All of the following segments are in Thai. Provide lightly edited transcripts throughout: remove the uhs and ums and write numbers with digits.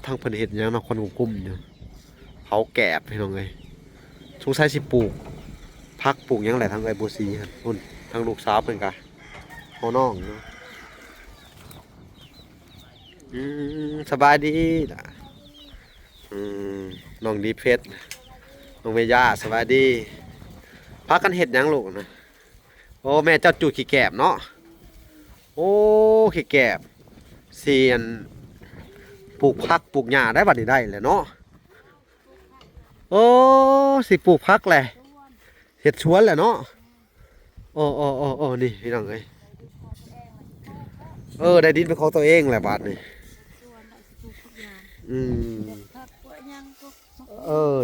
ทางเพิ่นเฮ็ดหยังเนาะคนกลุ่มๆอยู่เผาแกบพี่น้องเอ้ยสงสัยสิปลูกผักปลูกหยังแหละทางไอ้บัวสีครับพุ่นทางลูกสาวเพิ่นก็เฮาน้องเนาะสบายดีล่ะอืมน้องดีเพชรน้องเมย่าสบายดีพากันเฮ็ดหยังลูกนะโอ้แม่เจ้าจูดขี้แกบเนาะโอ้ขี้แกบเซียนปลูกผักปลูกหญ้าได้บัดนี้ได้แหละเนาะโอ้สิปลูกผักแหละเฮ็ดสวนแหละเนาะโอ้นี่พี่น้องเอ้ยได้ดินเป็นของตัวเองแหละบาดนี้อืม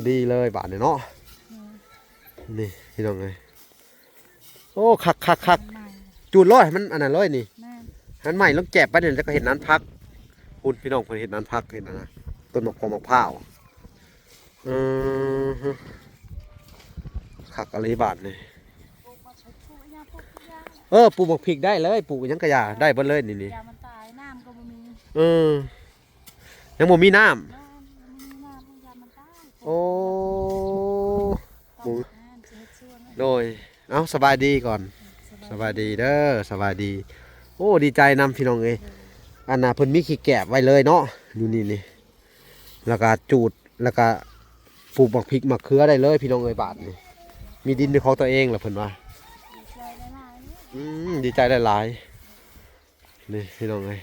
ดีเลยบาดนี้เนาะนี่พี่น้องเอ้ยโอ้คักจูดร้อยมันอันนั้นร้อยนี่หันใหม่ลงแจบไปเนี่ยแล้วก็เห็นนั้นพักคุณพี่น้องเพิ่นเห็นนั้นพักเห็นนะต้นมะพร้าวคักอะไรบาทนี่ปลูกหมกพริกได้เลยปลูกยังกระยาได้เบิดเลยนี่มันตายน้ำก็บ่มียังบ่มีน้ำโอ้โดยเอาสบายดีก่อนสบายดีเด้อสบายดีโอ้ดีใจนำพี่น้องเอ้ยอันน่ะเพิ่นมีขี้แกะไว้เลยเนาะอยู่นี่แล้วก็จูดแล้วก็ปลูกหมกพริกมะเขือได้เลยพี่น้องเอ้ยบาทนี่มีดินเป็นของตัวเองแหละเพิ่นว่าดีใจหลายๆนี่พี่น้องเอ้ย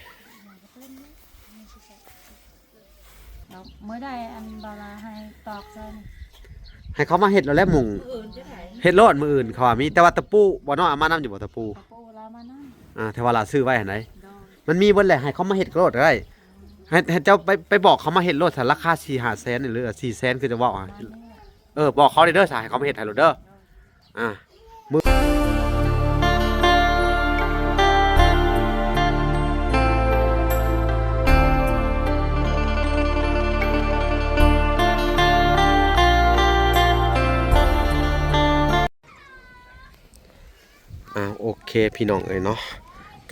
เมื่อใดอันบาลาให้ตอกใส่ให้เขามาเฮ็ดแล้วแหละหมุ่งเฮ็ดโลดมื้ออื่นเขาว่ามีแต่ว่าตะปูบ่น้อยเอามานำอยู่บ่ตะปูเรามานั่งแต่ว่าล่ะซื้อไว้หั่นไดมันมีเบิดแหละให้เขามาเฮ็ดโลดได้ให้เจ้าไปบอกเขามาเฮ็ดโลดถ้าราคา 4-5 แสนนี่หรือ4แสนคือจะเว้าบอกเขาเด้อซะให้เขามาเฮ็ดให้โลดเด้อมื้อโอเคพี่น้องเอ้ยเนาะ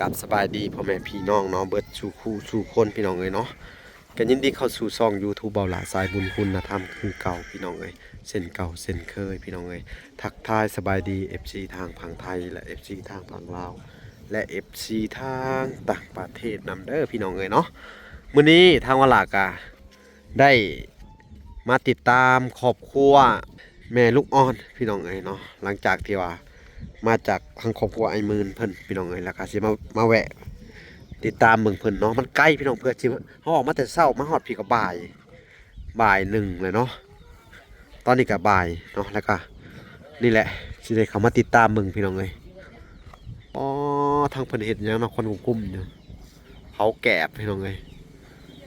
กับสบายดีพ่อแม่พี่น้องเนาะเบิดสู่คู่สู่คนพี่น้องเอ้ยเนาะกันยินดีเข้าสู่ช่อง YouTube เบาหลาสายบุญคุณธรรมคือเก่าพี่น้องเอ้ยเส้นเก่าเส้นเคยพี่น้องเอ้ยทักทายสบายดี FC ทางฝั่งไทยและ FC ทางฝั่งลาวและ FC ทางต่างประเทศนำเด้อพี่น้องเอ้ยเนาะมื้อนี้ทางวลากาได้มาติดตามครอบครัวแม่ลูกอ่อนพี่น้องเอ้ยเนาะหลังจากที่ว่ามาจากทางครอบครัวไอ้มื่นเพิ่นพี่น้องเอ้ยแล้วก็สิมาแวะติดตามเบิ่งเพิ่นเนาะมันใกล้พี่น้องเพื่อสิเฮาออกมาแต่เช้ามาฮอดพี่ก็บ่าย1เลยเนาะตอนนี้ก็บ่ายเนาะแล้วก็นี่แหละสิได้เข้ามาติดตามเบิ่งพี่น้องเอ้ยทางเพิ่นเฮ็ดหยังเนาะคนกลุ่มๆอยู่เผาแกบพี่น้องเอ้ย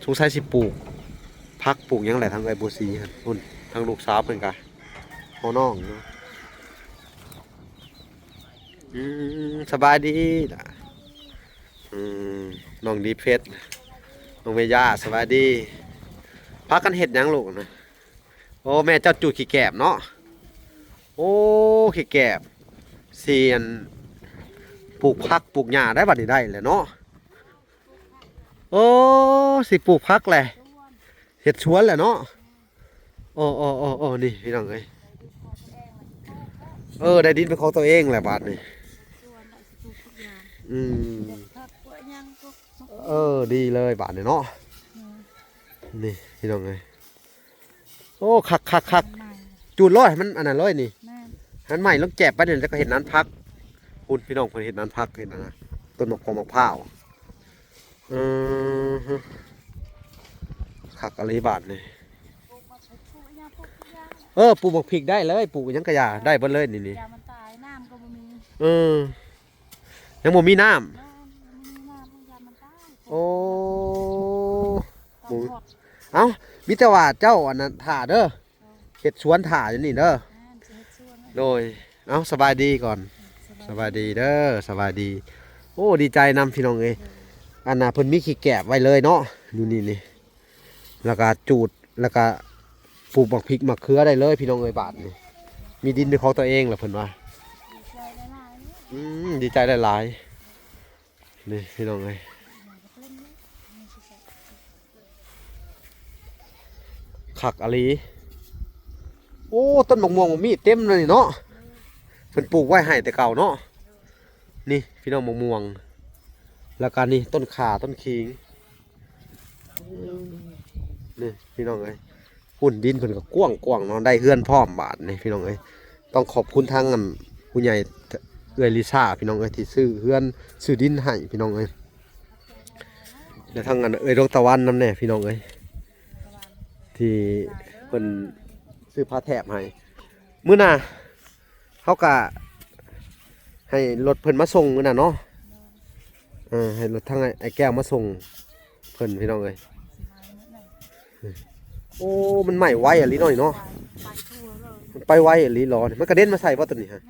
สงสัยสิปลูกผักปลูกหยังแหละทางไอ้บัวสีครับพุ่นทางลูกสาวเพิ่นก็เฮาน้องเนาะสบายดีล่ะน้องดีเพชรน้องเมย่าสบายดีพากันเฮ็ดหยังลูกนะโอ้แม่เจ้าจูดขี้แกบเนาะโอ้ขี้แกบเซียนปลูกผักปลูกหญ้าได้บัดนี้ได้แหละเนาะโอ้สิปลูกผักแหละเฮ็ดสวนแหละเนาะโอ้นี่พี่น้องเอ้ยได้ดินเป็นของตัวเองแหละบาดนี้ดีเลยบาทเนี่ยเนาะนี่พี่น้องเลยโอ้คักจูดร้อยมันอันนั้นร้อยนี่หันใหม่ลงแจบไปเนี่ยแล้วก็เห็นนั้นพักคุณพี่น้องเพิ่นเห็นนั้นพักเห็นนะต้นมะพร้าวคักอะไรบาทเนี่ยปลูกหมกพริกได้เลยปลูกยังกระยาได้เบิดเลยนี่มันตายน้ำก็บ่มียังบ่มีน้ำโอ้มิตรว่าเจ้าอันนั้นถ่าเด้อเฮ็ดสวนถ่าอยู่นี่เด้อโดยสบายดีก่อนสบายดีเด้อสบายดีโอ้ดีใจนำพี่น้องเอ้ยอันน่ะเพิ่นมีขี้แกะไว้เลยเนาะอยู่นี่แล้วก็จูดแล้วก็ปลูกหมกพริกมะเขือได้เลยพี่น้องเอ้ยบาทนี่มีดินเป็นของตัวเองแหละเพิ่นว่าดีใจหลายๆนี่พี่น้องเอ้ย คักอะลีโอ้ต้นมะม่วงมีเต็มเลยเนาะเพิ่นปลูกไว้ให้แต่เก่าเนาะนี่พี่น้องมะม่วงแล้วก็นี่ต้นข่าต้นขิงนี่พี่น้องเอ้ยหุ่นดินเพิ่นก็กว้างๆเนาะได้เฮือนพร้อมบาดนี่พี่น้องเอ้ยต้องขอบคุณทางอันผู้ใหญ่เอื้อยลิซ่าพี่น้องเอ้ยที่ซื้อเฮือนซื้อดินให้พี่น้องเอ้ยแล้วทางอันเอ้ยดวงตะวันนำแน่พี่น้องเอ้ยที่เพิ่นซื้อผ้าแถบให้มื้อหน้าเฮาก็ให้รถเพิ่นมาส่งมื้อน่ะเนาะให้รถทางไอ้แก้วมาส่งเพิ่นพี่น้องเอ้ยโอ้มันไหม้ไวอะลิหน่อยเนาะมันไปไวอะลิร้อนมันกระเด็นมาใส่บ่ตัวนี้ฮะ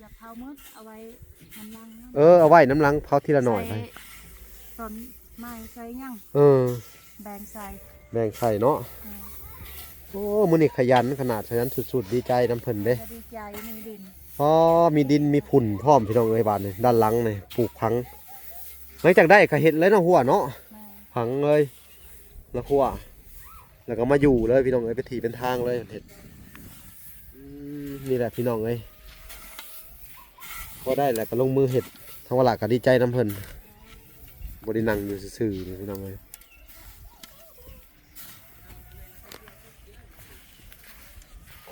อยากเผาหมดเอาไว้น้ำลัง เอาไว้น้ำลังเผาทีละหน่อยไปต้นไม้ใส่ยังแบ่งใส่เนาะโอ้มื้อนี้ขยันขนาดฉะนั้นสุดๆดีใจน้ำเพิ่นเด้ดีใจมีดินมีดินมีผุ่นพร้อมพี่น้องเอ้ยบ้านนี่ด้านหลังนี่ปลูกพังหลังจากได้ก็เฮ็ดเลยเนาะหัวเนาะพังเลยแล้วหัวแล้วก็มาอยู่เลยพี่น้องเอ้ยไปถีเป็นทางเลยเฮ็ดนี่แหละพี่น้องเอ้ยพอได้แล้วก็ลงมือเฮ็ดทั้งเวลาก็ดีใจน้ำเพิ่นบ่ได้นั่งอยู่ซื่อๆพี่น้องเอ้ย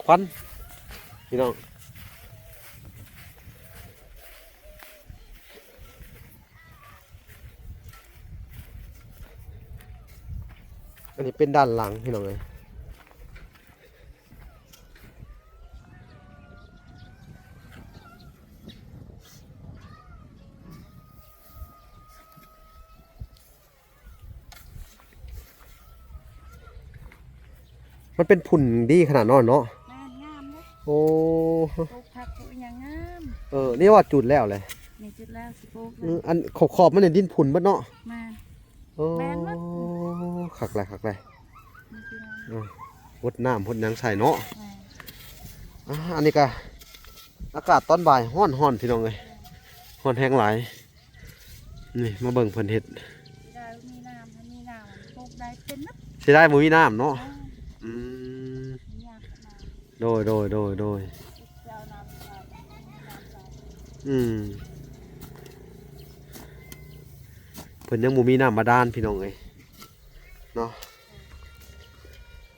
ควันพี่น้องอันนี้เป็นด้านหลังพี่น้องเลยมันเป็นผุ่นดีขนาดนั้นเนาะงามเลยโอ้ปลูกผักปลูกอย่างงามนี่ว่าจุดแล้วเลยนี่จุดแล้วสิปลูกอันขอบมันเนี่ยดินผุ่นบ้านเนาะแม่นมั้งขักเลยพดน้ำพดยังใส่เนาะอันนี้ก็อากาศตอนบ่ายห้อนพี่น้องเลยห้อนแห้งหลายนี่มาเบิ่งเพิ่นเฮ็ดมีน้ำปลูกได้เป็นนักสิได้บ่มีน้ำเนาะโดยเพิ่นยังบ่มีน้ำบาดาลพี่น้องเอ้ยเนาะ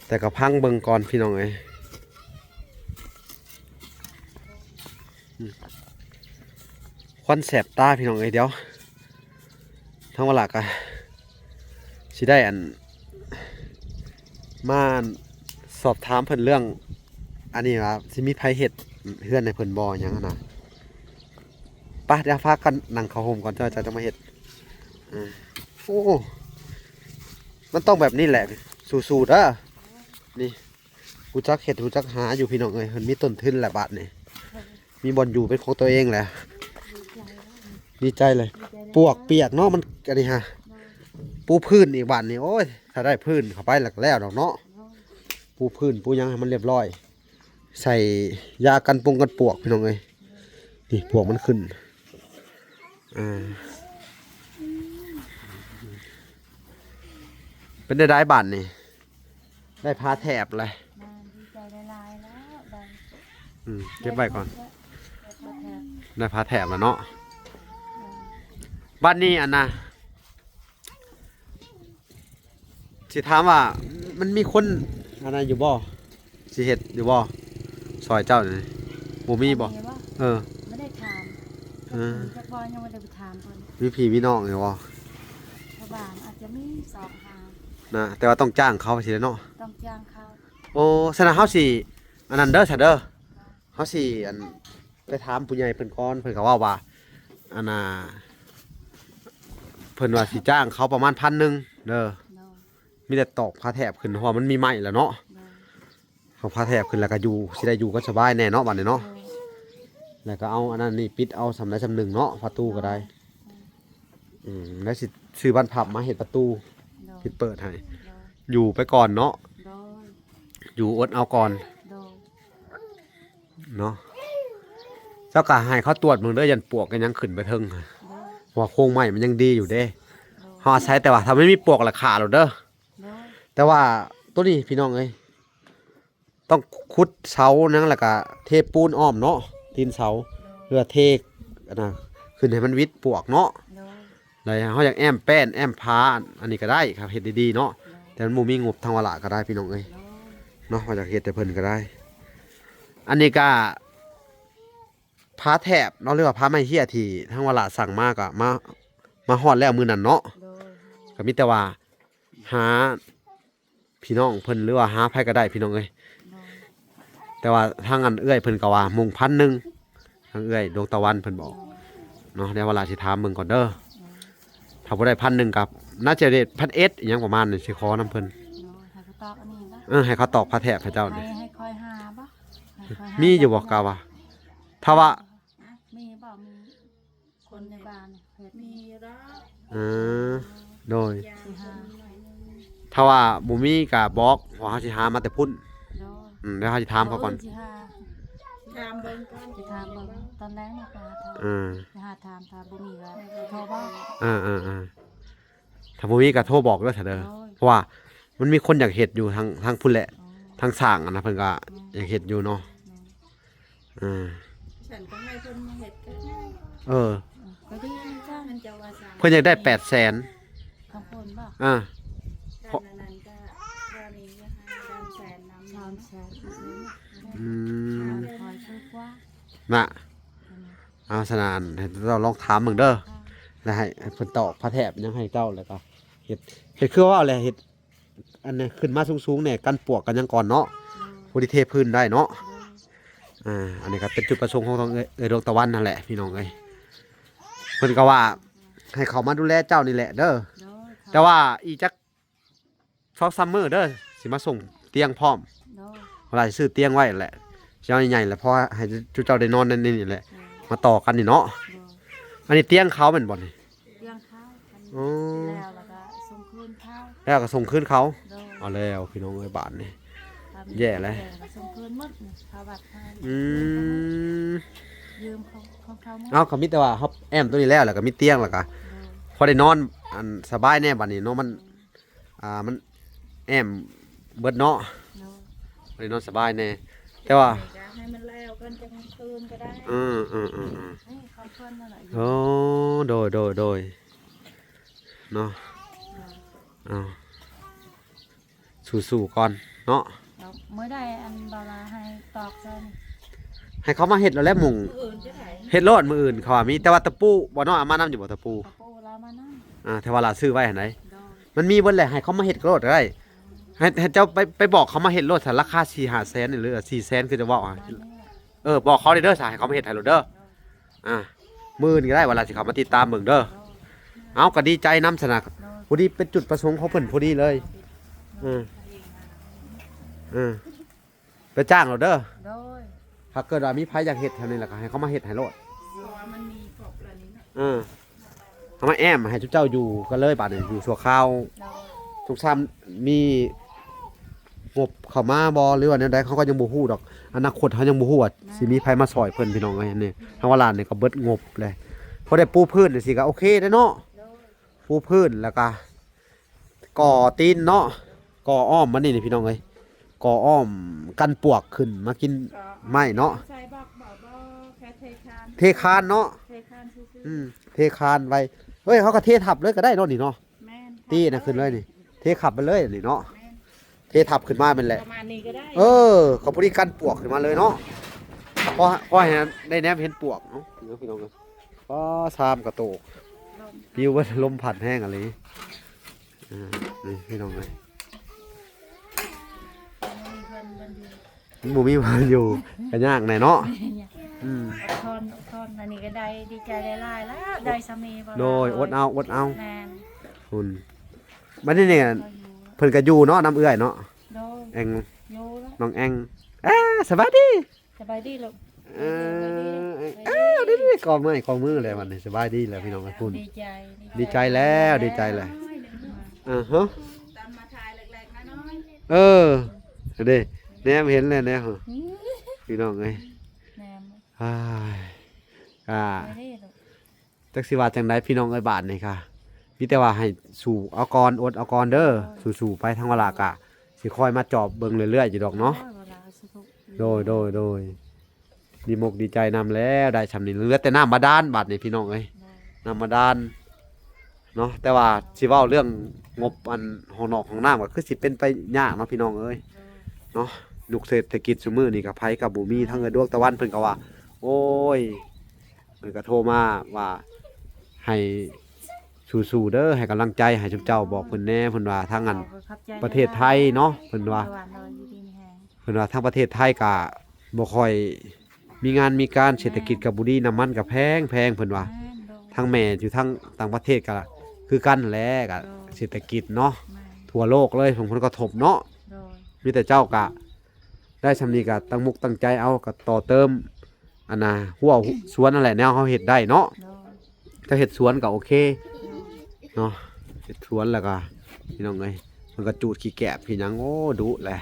แต่ก็พังเบิ่งก่อนพี่น้องเอ้ยควันแสบตาพี่น้องเอ้ยเดี๋ยวทั้งเวลาก็สิได้มาสอบถามเพิ่นเรื่องอันนี้ว่าสิมีไผเฮ็ดเฮือนในเพิ่นบ่หยังนะไปเดี๋ยวพากันนั่งเข้าโฮมก่อนจะมาเฮ็ดโอ้มันต้องแบบนี้แหละสู้ๆเด้อนี่กูจักเฮ็ดกูจักหาอยู่พี่น้องเอ้ยเพิ่นมีต้นทุนแหละบาทนี่มีบ่อนอยู่เป็นของตัวเองแหละดีใจเลยปวกเปียกเนาะมันอันนี้ฮะปูพื้นอีกบาทนี่โอ้ยถ้าได้พื้นเข้าไปหลักแล้วดอกเนาะปูพื้นปูยังให้มันเรียบร้อยใส่ยากันปุงกันปวกพี่น้องเอ้ยนี่ปวกมันขึ้นเป็นได้บาทนี่ได้พาแถบเลยดีใจลายแล้วเก็บไว้ก่อนได้พาแถบแล้วเนาะบ้านนี้อันน่ะสิถามว่ามันมีคนอะไรอยู่บ่สิเฮ็ดอยู่บ่ซอยเจ้านี่บ่มีบ่ไม่ได้ถามจักบ่ยังไม่ได้ไปถามเพิ่นมีพี่มีน้องอยู่บ่บางอาจจะมี2 หานะแต่ว่าต้องจ้างเขาสิเนาะต้องจ้างเขาโอ้ฉะนั้นเฮาสิอันนั้นเด้อซะเด้อเฮาสิไปถามผู้ใหญ่เพิ่นก่อนเพิ่นก็ว่าอันน่ะเพิ่นว่าสิจ้างเขาประมาณ1,000เด้อมีแต่ตอกผ้าแถบขึ้นเพราะมันมีไม้แล้วเนาะเขาผ้าแถบขึ้นแล้วก็อยู่สิได้อยู่ก็สบายแน่เนาะบัดนี้เนาะแล้วก็เอาอันนั้นนี่ปิดเอาสำได้สำหนึ่งเนาะประตูก็ได้แล้วสิซื้อบ้านพับมาเฮ็ดประตูปิดเปิดให้อยู่ไปก่อนเนาะอยู่อดเอาก่อนเนาะเจ้าก็ให้เขาตรวจมึงเด้อยันปวกกันยังขึ้นไปเทิงหัวโครงไม้มันยังดีอยู่เด้เฮาใช้แต่ว่าถ้าไม่มีปวกราคาหรอกเด้อแต่ แต่ว่าตัวนี้พี่น้องเอ้ยต้องขุดเสานั่นแล้วก็เทปูนอ้อมเนาะตีนเสาเพื่อเทอันน่ะขึ้นให้มันวิดปวกเนาะ โดย เลยเฮาอยากแอมแป้นแอมพาอันนี้ก็ได้ครับเฮ็ดดีๆเนาะแต่มันบ่มีงบทางวละก็ได้พี่น้องเอ้ย โดย เนาะว่าจากเฮ็ดแต่เพิ่นก็ได้ อันนี้ก็พาแถบเนาะหรือว่าพาไม้เหี้ยที่ทางวละสั่งมาก็มาฮอดแล้วมื้อนั้นเนาะ โดย ก็มีแต่ว่าหาพี่น้องเพิ่นหรือว่าหาไผก็ได้พี่น้องเอ้ย โดย แต่ว่าทางอันเอื้อยเพิ่นก็ว่ามุง1,000ทางเอื้อยดวงตะวันเพิ่นบอกเนาะในเวลาสิถามมึงก่อนเด้อถ้าบ่ได้1,000กับน่าจะได้1,000อีหยังประมาณนี้สิขอนํเพิ่น โดยให้เขาตอกอันนี้บ่ ให้เขาตอกพระแถบให้เจ้านี่ ให้คอยหาบ่ให้คอยหา มีอยู่บ่กาวะถ้าว่า มีบ่มีคนในบ้านเฮ็ด มีรัก เออโดย ยา สิหา หน่อยนึง ถ้าว่าบ่มีก็บอกว่าเฮาสิหามาแต่พุ่น โดย เดี๋ยวเฮาสิถามเขาก่อน สิหา ถามเบิ่งก่อน สิถามเบิ่งตอนแรกน่ะก็ถาม เออ สิหาถามถ้าบ่มีก็โทรบอก ถ้าบ่มีก็โทรบอกเด้อเถอะเด้อเพราะว่ามันมีคนอยากเฮ็ดอยู่ทางพุ่นแหละ อ๋อ ทางสร้างอะนะเพิ่นก็อยากเฮ็ดอยู่เนาะเออ ฉันก็ให้เพิ่นมาเฮ็ดก็ได้ เออ ก็ดีจ้า มันจะว่าสั่ง เพิ่นอยากได้800,000 ทำคนบ่ อ่า ด้านนั้นก็ด้านนี้ก็ให้ด้านแฟนนำ ชามแซ่บซื้อ อืม คอยช่วยกว่า น่ะเอาสนานให้เราลองถามมึงเด้อแล้วให้เพิ่นตอกพระแถบยังให้เจ้าแล้วก็เฮ็ดคือว่าอะไรเฮ็ดอันนี้ขึ้นมาสูงๆเนี่ยกันปวกกันยังก่อนเนาะพอดีเทพื้นได้เนาะอันนี้ก็เป็นจุดประสงค์ของทางดวงตะวันนั่นแหละพี่น้องเอ้ยเพิ่นก็ว่าให้เขามาดูแลเจ้านี่แหละเด้อแต่ว่าอีจัก2-3มื้อเด้อสิมาส่งเตียงพร้อมเวลาสิซื้อเตียงไว้แหละเจ้าใหญ่ๆแหละเพราะให้เจ้าได้นอนในนี่แหละมาต่อกันนี่เนาะอันนี้เตียงเขาเป็นบ่นี่ เลี้ยงข้าว อ๋อ แล้วก็ส่งคืนข้าว แล้วก็ส่งคืนเขา โดย เอาแล้วพี่น้องเอ้ยบาทนี่ แย่เลย ส่งคืนหมดข้าวบัตรให้ อืม ยืมของเขาหมด เอาก็มีแต่ว่าเฮาแอมตัวนี้แล้วก็มีเตียงแล้วก็พอได้นอนอันสบายแน่บัดนี้เนาะมันแอมเบิดเนาะ โดย พอได้นอนสบายแน่แต่ว่า ก็ให้มันแล้วกันจะมันคืนก็ได้ ให้เขาเพิ่นนั่นแหละ โอ้โดยเนาะเอาสู้ๆก่อนเนาะ แล้วเมื่อใดอันบาลาให้ตอกซัน ให้เขามาเฮ็ดแล้วแหละหมุ่ง อื่นจะได้ เฮ็ดโลดมื้ออื่นเขาว่ามีแต่ว่าตะปูบ่เนาะเอามานํอยู่บ่ตะปู กระปูเรามานั่ง แต่ว่าล่ะซื้อไว้หั่นได โดย มันมีเบิดแหละให้เขามาเฮ็ดโลดก็ได้ให้เจ้าไปบอกเขามาเฮ็ดโลดถ้าราคา 4-5 แสนนี่หรือ4แสนคือจะเว้า มานี่แหละ บอกเขาเด้อซะให้เขามาเฮ็ดให้โลดเด้อมื้อนี้ก็ได้เวลาสิเขามาติดตามเบิ่งเด้อเอาก็ดีใจนํสนะพอดีเป็นจุดประสงค์ของเพิ่นพอดีเลยไปจ้างเราเด้อ โดย ถ้าเกิดว่ามีไผอยากเฮ็ดเท่านี้ล่ะก็ให้เขามาเฮ็ดให้โลด เพราะว่ามันมีกรอบแล้วนี้นะ เขามาแอมให้เจ้าอยู่กันเลยบาดนี้อยู่ชั่วคราว โดย ทุกซ้ำมีงบเข้ามาบ่หรือว่าแนวใดเขาก็ยังบ่ฮู้ดอกอนาคตเขายังบ่ฮู้ว่าสิมีไผมาซอยเพิ่นพี่น้องเอ้ยนี่ทางว่าร้านนี่ก็เบิดงบเลยพอได้ปูพื้นนี่สิก็โอเคเด้อเนาะ โดย ปูพื้นแล้วก็ก่อตีนเนาะก่ออ้อมมันนี่พี่น้องเอ้ยก่ออ้อมกันปวกขึ้นมากินไม้เนาะ ใส่บอกบ่แค่เทคาน เทคานเนาะ เทคานซื่อ เทคานไว้เฮ้ยเขาก็เททับเลยก็ได้เนาะนี่เนาะ ๆแม่น ตีน่ะขึ้นเลยนี่เทขับไปเลยนี่เนาะ แม่น เททับขึ้นมาเป็นแหละ ประมาณนี้ก็ได้ เขาพอดีกันปวกขึ้นมาเลยเนาะพอเห็นได้แนบเห็นปวกเนาะพี่น้องกันก็ซามกระโตกปิวว่าลมพัดแห้งอะไรนี่พี่น้องเลย มีเพิ่นเพิ่นอยู่ มันบ่มีมาอยู่กันยากแน่เนาะ เนี่ย อืม อดทนอันนี้ก็ได้ดีใจหลายๆแล้วได้สามีบ่ โดยอดเอาแม่น คุณบัดนี้เนี่ย ก็อยู่ เพิ่นก็อยู่เนาะน้ำเอื้อยเนาะ โดย แอง อยู่แล้ว น้องแองสบายดี สบายดีลูก ดีกอมือเลยวันนี้สบายดีแล้วพี่น้องคุณ ดีใจ ดีใจแล้วดีใจเลยฮะ ตามมาถ่ายเล็กๆน้อย เด้แนมเห็นแล้วแนมพี่น้องเอ้ย แนม อ้าย ไปดีลูก จักสิว่าจังไดพี่น้องเอ้ยบาทนี่ค่ะ มีแต่ว่าให้สู่เอาก่อนอดเอาก่อนเด้อสู่ๆไปทางเวลากะสิคอยมาจอบเบิ่งเรื่อยๆอยู่ดอกเนาะ โอ้ยเวลาสุข โดยดีมกดีใจนำแล้วได้ชำนี้เหลือแต่น้ำบาดาลบัดนี่พี่น้องเอ้ย ได้ น้ำบาดาลเนาะแต่ว่าสิเว้าเรื่องงบอันห้องนอกห้องน้ำก็คือสิเป็นไปยากเนาะพี่น้องเอ้ยเนาะลูกเศรษฐกิจซุมื้อนี่ก็ไผก็บ่มีทั้งเงินดวงตะวันเพิ่นก็ว่า โอ้ยเพิ่นก็โทรมาว่าให้สู้ๆเด้อให้กำลังใจให้ชุบเจ้าบอกเพิ่นแน่เพิ่นว่าทางอัน ขอบใจ ประเทศไทยเนาะเพิ่นว่า ระหว่างเราอยู่ดีมีแฮง เพิ่นว่าทางประเทศไทยก็บ่ค่อยมีงานมีการเศรษฐกิจก็บ่ดีน้ำมันก็แพงเพิ่นว่า แม่นโดย ทางแม่อยู่ทางต่างประเทศก็คือกันแหละก็เศรษฐกิจเนาะ แม่น ทั่วโลกเลยผลกระทบเนาะ โดย มีแต่เจ้าก็ได้ชำนี้ก็ตั้งมุกตั้งใจเอาก็ต่อเติมอันน่ะหัวสวนนั่นแหละแนวเฮาเฮ็ดได้เนาะ โดย ถ้าเฮ็ดสวนก็โอเค โดย เนาะเฮ็ดสวนแล้วก็พี่น้องเอ้ยมันก็จูดขี้แกะพี่หยังโอ้ดุแหละ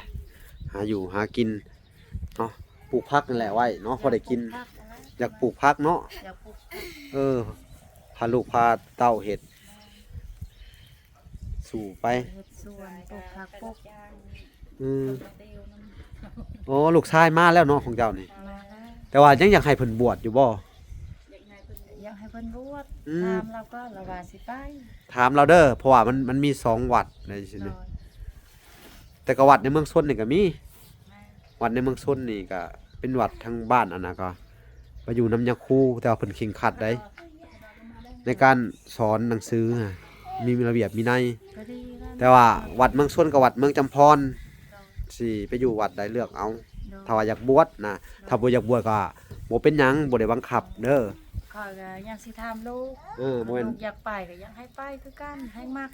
หาอยู่หากินเนาะปลูกผักนั่นแหละไว้เนาะพอได้กิน อยากปลูกผักเนาะ อยากปลูก พาลูกพาเต้าเฮ็ดสู่ไป เฮ็ดสวนปลูกผักปลูก อืม เตียวน้ โอ้ลูกชายมาแล้วเนาะของเจ้านี่ มาแล้ว แต่ว่ายังอยากให้เพิ่นบวชอยู่บ่ ำอยากนายเพิ่น อยากให้เพิ่นบวช อืม ถามเราก็ระว่าสิไป ถามเราเด้อเพราะว่ามันมี2วัดในสิ โด นี่ ย แต่ก็วัดในเมืองชนนี่ก็มี แม่ วัดในเมืองชนนี่ก็เป็นวัดทางบ้านอันน่ะก็ไปอยู่น้ำยาคูแต่ว่าเพิ่นเข่งขัดได้ในการสอนหนังสือน่ะมีระเบียบมีนัย ก็ดีแล้ว แต่ว่าวัดเมืองชนกับวัดเมืองจำพร โดย สิไปอยู่วัดใดเลือกเอา โดย ถ้าว่าอยากบวชนะถ้าบ่อยากบวชก็บ่เป็นหยังบ่ได้บังคับเด้อ ข้อยก็อยากสิถามลูก บ่แม่น ลูกอยากไปก็อยากให้ไปคือกันให้มัก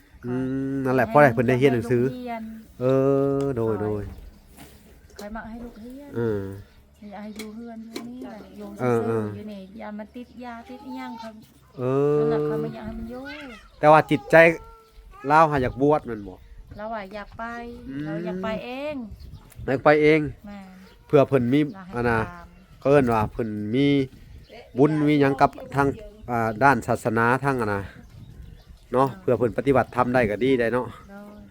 นั่นแหละเพราะได้เพิ่นได้เรียนหนังสือ ให้ลูกเรียน โดย คอยมักให้ลูกเรียน เออ อยากให้อยู่เฮือนอยู่นี่แหละอยู่ เอ ซื่ อ อๆอยู่นี่อย่ามาติดยาติดอิหยังครับ เอ นั่นน่ะ อ เขาไม่อยากให้มันอยู่ แต่ว่าจิตใจลาวหาอยากบวชแม่นบ่ เราว่าอยากไป อืม เราอยากไปเอง นายไปเอง แม่ เพื่อเพิ่นมี เราให้ อันน่ะ ตาม เขาเอิ้นว่าเพิ่นมีบุญมีหยังกับทางด้านศาสนาทางอันน่ะเนาะเพื่อเพิ่นปฏิบัติธรรมได้ก็ดีได้เนาะ โดย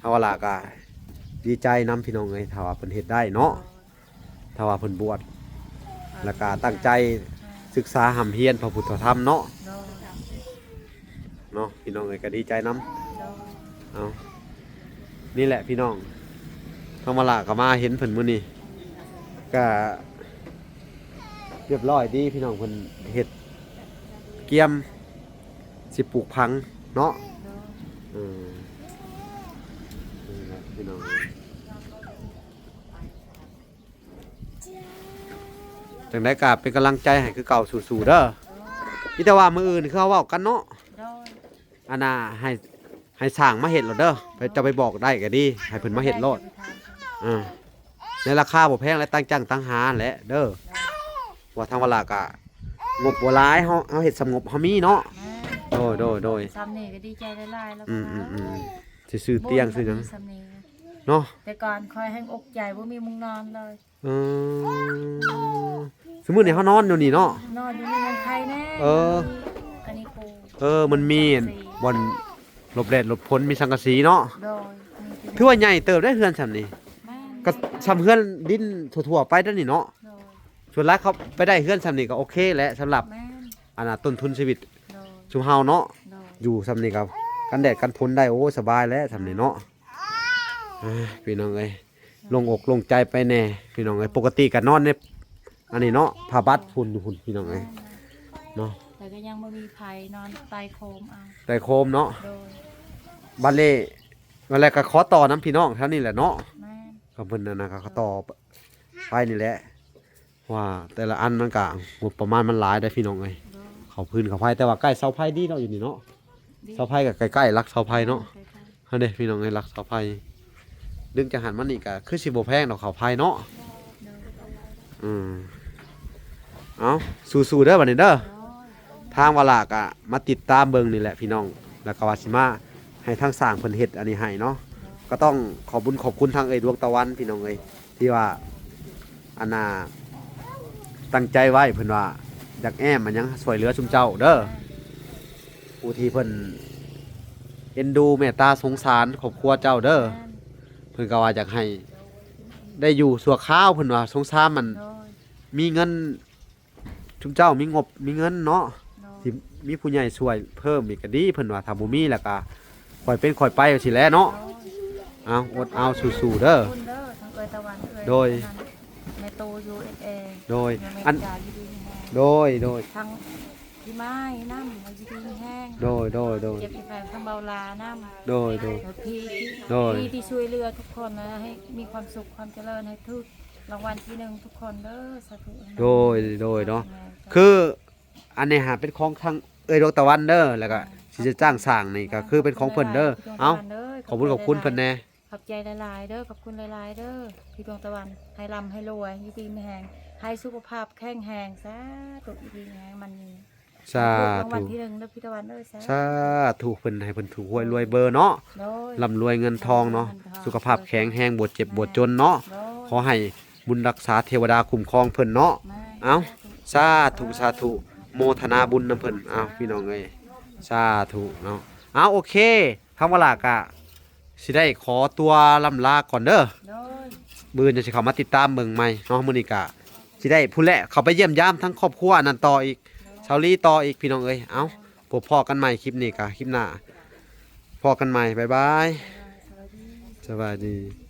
ถ้าว่าล่ะก็ดีใจนํพี่น้องเอ้ยถ้าว่าเพิ่นเฮ็ดได้เนาะถ้าว่าเพิ่นบวชแล้วก็ตั้งใจศึกษาหำเฮียนพระพุทธธรรมเนาะ โดย เนาะพี่น้องเอ้ยก็ดีใจนํ โดย เอานี่แหละพี่น้องธรรมละก็มาเห็นเพิ่นมื้อนี้ก็เรียบร้อยดีพี่น้องเพิ่นเฮ็ดเกียมสิปลูกพังเนาะ โดย อืมนี่แหละพี่น้องจังได้ก็เป็นกำลังใจให้คือเก่าสู้ๆเด้อมีแต่ว่ามื้ออื่นคือเฮาเว้ากันเนาะ โดย อันน่ะให้สร้างมาเฮ็ดโลดเด้อไปจะไปบอกได้ก็ดีให้เพิ่นมาเฮ็ดโลด อ่าในราคาบ่แพงและตั้งจ้างตั้งหาแหละเด้อว่าทางเวลากะงบบ่หลายเฮาเฮ็ดสำงบเฮามีเนาะ แม่ โดย ซ้ำนี่ก็ดีใจหลายๆแล้ว สิซื้อเตียงซื้อหยัง ซ้ำนี่ เนาะ แต่ก่อนคอยให้อกใจว่ามีมุงนอนเลย เอสมมุตินี่เฮานอนอยู่นี่เนาะ นอนอยู่ในเมืองไทยแน่ เออ อันนี้ครู มันมีบ่อนหลบแดดหลบฝนมีสังกะสีเนาะ โดยมีที่ ถือว่าใหญ่เติบได้เฮือนซำนี่ แม่ ก็ซำเฮือนดินทั่วๆไปเด้อนี่เนาะ โดย ส่วนหลายเขาไปได้เฮือนซำนี่ก็โอเคแหละสำหรับ แม่ อันน่ะต้นทุนชีวิต โดย ชุมเฮาเนาะ โดย อยู่ซำนี่ครับกันแดดกันฝนได้โอ้สบายแล้วซำนี่เนาะพี่น้องเอ้ยลงอกลงใจไปแน่พี่น้องเอ้ยปกติก็นอนในอันนี้เนาะผ้าบัดฝุ่นอยู่ฝุ่นพี่น้องเอ้ยเนาะ แต่ก็ยังไม่มีภัยนอนไตโคมเอา แต่โคมเนาะ โดย บัดเล่วันแรกก็ขอต่อน้ำพี่น้องเท่านี้แหละเนาะ แม่ ก็เพิ่นนั่นน่ะก็ขอต่อไปนี่แหละว่าแต่ละอันมันก็งบประมาณมันหลายได้อพี่น้องเอ้ย โดย เขาพื้นเขาไผแต่ว่าใกล้เสาไผดีเนาะอยู่นี่เนาะ ดี เสาไผก็ใกล้ๆรักเสาไผเนาะ ใกล้ เฮาเด้พี่น้องเอ้ยรักเสาไผดึงจังหันมันนี่ก็คือสิบ่แพงดอกเขาไผเนาะ ๆโดย อืมเอาสู้ๆเด้อบัดนี้เด้อ โดย ทางวลากะมาติดตามเบิ่งนี่แหละพี่น้อง แล้วก็ว่าสิมาให้ทางสร้างเพิ่นเฮ็ดอันนี้ให้เนาะ ก็ต้องขอบคุญขอบคุณทางดวงตะวันพี่น้องเอ้ยที่ว่าอันน่ะตั้งใจไว้เพิ่นว่าอยากแอมมันยังช่วยเหลือชุมเจ้าเด้อผู้ที่เพิ่น เอ็นดูเมตตาสงสารครอบครัวเจ้าเด้อ แม่น เพิ่นก็ว่าอยากให้ได้อยู่ชั่วคราวเพิ่นว่าสงสารมัน โดย มีเงินชุมเจ้ามีงบมีเงินเนาะ โดย ที่มีผู้ใหญ่ช่วยเพิ่มอีกก็ดีเพิ่นว่าถ้าบ่มีแล้วก็ค่อยเป็นค่อยไปจังซี่แหละเนาะ เอาอดเอาสู้ๆเด้อ คุณเด้อทั้งเอยตะวันเอย โดย ในโต USA โดย อเม อัน ริกาอยู่ดีมีแห้ง โดย ทั้งพี่ไม้น้ำอยู่ดีมีแห้ง โดย เจ็บอีแฟนทั้งเบาลาน้ำ โดย แล้วพี่ โดย ที่ช่วยเหลือทุกคนนะให้มีความสุขความเจริญให้ทุกรางวัลที่หนึ่งทุกคนเด้อสาธุ โดยเนาะคืออันนี้หาเป็นของทางดวงตะวันเด้อแล้วก็สิจะจ้างสร้างนี่ก็คือเป็นของเพิ่นเด้อเอ้าขอบคุณเพิ่นแน่ ขอบใจหลายๆเด้อขอบคุณหลายๆเด้อพี่ดวงตะวันให้ร่ำให้รวยอยู่ดีมีแหงให้สุขภาพแข็งแรงสาธุอยู่ดีมีแหงมันมี สา ถูกรางวัล ธุ ที่หนึ่งเด้อพี่ตะวันเด้อสา สาธุเพิ่นให้เพิ่นถูกหวยรวยเบอร์เนาะ โดย ร่ำรวยเงินทองเนาะสุขภาพแข็งแรงบ่เจ็บบ่จนเนาะ โดย ขอให้บุญรักษาเทวดาคุ้มครองเพิ่นเนาะ ไม่ เอ้าสาธุโมทนาบุญนำเพิ่นเอ้าพี่น้องเอ้ยสาธุเนาะเอาโอเคคำว่าลากะสิได้ขอตัวลำลาก่อนเด้อ โดย มื้อจะสิเข้ามาติดตามเบิ่งใหม่เนาะมื้อนี้กะสิได้ผู้แลเข้าไปเยี่ยมยามทั้งครอบครัวอันนั้นต่ออีกชาวลีต่ออีกพี่น้องเอ้ยเอ้าพบพ่อกันใหม่คลิปนี้กะคลิปหน้าพอกันใหม่บ๊ายบาย สวัสดี สวัสดี